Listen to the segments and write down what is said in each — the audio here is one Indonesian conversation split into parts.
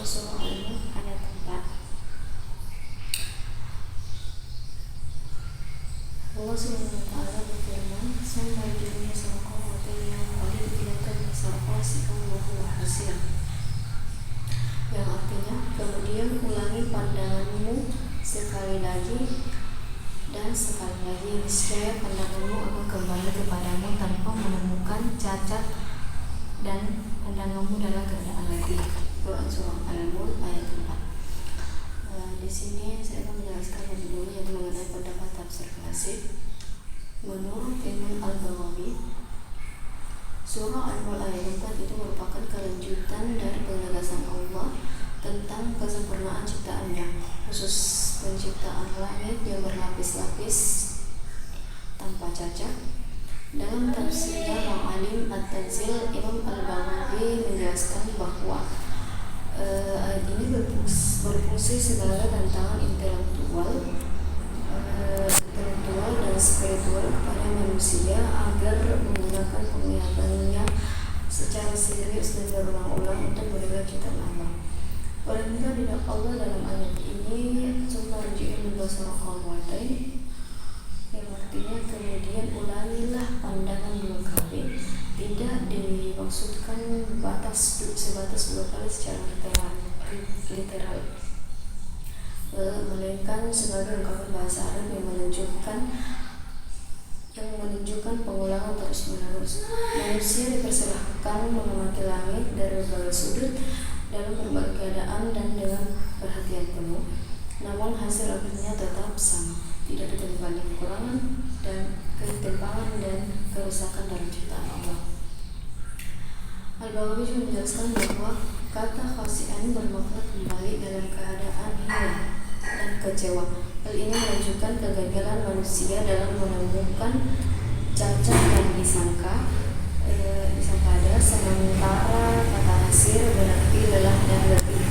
Surah Al-Mulk ayat 4. Allah Subhanahu wa ta'ala berfirman, "Summa yaj'aluna sarqatan yang qalilatan sarqasikan wa huwa hasir." Yang artinya, kemudian ulangi pandanganmu sekali lagi dan sekali lagi, niscaya pandanganmu akan kembali kepadamu tanpa menemukan cacat dan pandanganmu dalam keadaan letih. Quran Surah Al-Mulk ayat 4. Di sini saya akan menjelaskan lebih dulu yaitu mengenai pendapat tafsir klasik. Menurut Imam Al-Baghawi, Surah Al-Mulk ayat 4 itu merupakan kelanjutan dari penegasan Allah tentang kesempurnaan ciptaannya, khusus penciptaan langit yang berlapis-lapis tanpa cacat. Dalam tafsirnya Ma'alim At-Tanzil, Imam Al-Baghawi menjelaskan bahwa ayat ini berfungsi sebagai tantangan intelektual dan spiritual kepada manusia agar menggunakan penglihatannya secara serius dan berulang-ulang untuk mendengar ciptaan Allah. Perintah tidak Allah dalam ayat ini sumberji'in basaraqawatain, yang artinya kemudian ulangilah pandangan dua kali, tidak dimaksudkan sebatas dua kali secara literal, melainkan sebagai ungkapan bahasa Arab yang menunjukkan pengulangan terus-menerus. Manusia dipersilahkan mengamati langit dari berbagai sudut dalam berbagai keadaan dan dengan perhatian penuh, namun hasil akhirnya tetap sama, tidak ditemukan kekurangan dan ketimpangan dan kerusakan dalam ciptaan Allah. Al-Baghawi juga menjelaskan bahwa kata khasi'an bermakna kembali dalam keadaan hilang dan kecewa. Hal ini menunjukkan kegagalan manusia dalam menemukan cacat yang disangka ada, sementara kata hasir berarti lelah dan letih,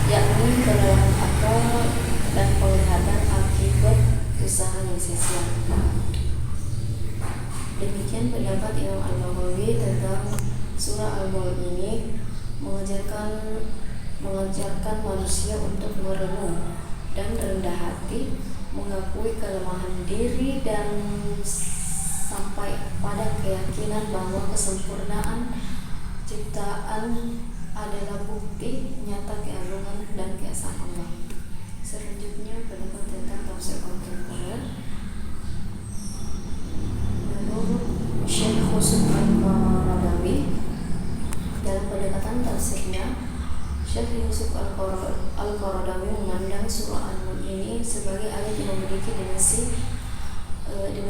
yakni kelelahan akal dan penglihatan akibat usaha yang sia-sia. Demikian pendapat Imam Al-Baghawi tentang surah Al-Mulk ini, mengajarkan manusia untuk merenung dan rendah hati, mengakui kelemahan diri dan sampai pada keyakinan bahwa kesempurnaan ciptaan adalah bukti nyata keagungan dan keesaan Allah. Selanjutnya pendapat tentang tafsir kontemporer. Menurut Syekh Yusuf Al-Qaradawi, dalam pendekatan tafsirnya, Syekh Yusuf Al-Qaradawi memandang surah Al-Mulk ini sebagai ayat yang memiliki dimensi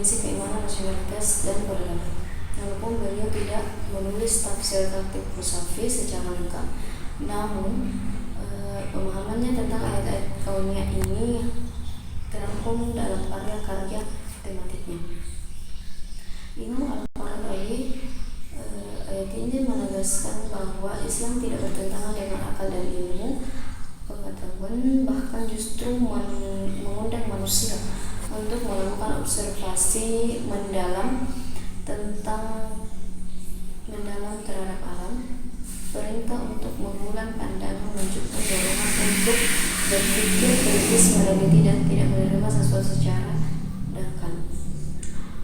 keimanan, rasionalitas, dan peradaban. Walaupun beliau tidak menulis tafsir Khatib Musafi secara lengkap, namun pemahamannya tentang ayat-ayat kauniyah ini terangkum dalam karya-karya tematiknya. Imam Al-Qaradawi ayat ini menegaskan bahwa Islam tidak bertentangan dengan akal dan ilmu pengetahuan, bahkan justru mengundang manusia untuk melakukan observasi mendalam terhadap alam. Perintah untuk mengulang pandangan menunjukkan dorongan untuk berpikir kritis, meneliti, dan tidak menerima sesuatu secara dangkal.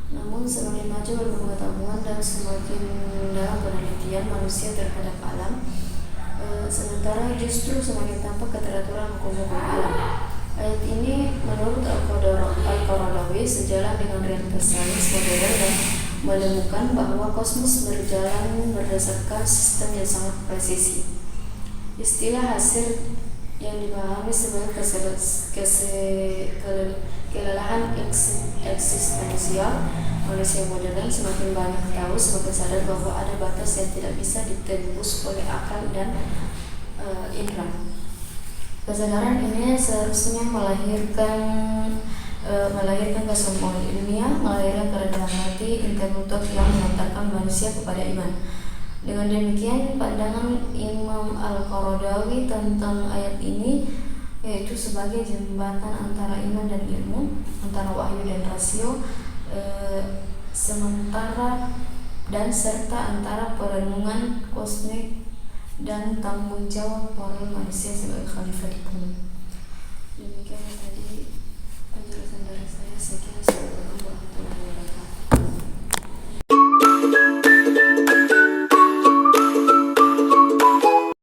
Namun semakin maju pengetahuan dan semakin dalam penelitian manusia terhadap alam, sementara justru semakin tampak keteraturan hukum-hukum alam. Ayat ini menurut Al-Qaradawi sejalan dengan realitas sains modern dan menemukan bahwa kosmos berjalan berdasarkan sistem yang sangat presisi. Istilah hasir yang dipahami sebagai kelelahan eksistensial manusia modern semakin banyak tahu, semakin sadar bahwa ada batas yang tidak bisa ditembus oleh akal dan indera. Kesadaran ini seharusnya melahirkan kesombongan ilmiah, melahirkan kerendahan hati intelektual yang mengantarkan manusia kepada iman. Dengan demikian, pandangan Imam Al-Qaradawi tentang ayat ini yaitu sebagai jembatan antara iman dan ilmu, antara wahyu dan rasio, serta antara perenungan kosmik dan tanggung jawab moral manusia sebagai khalifah di bumi. Demikian tadi penjelasan dari saya. Sekian, assalamualaikum warahmatullahi wabarakatuh.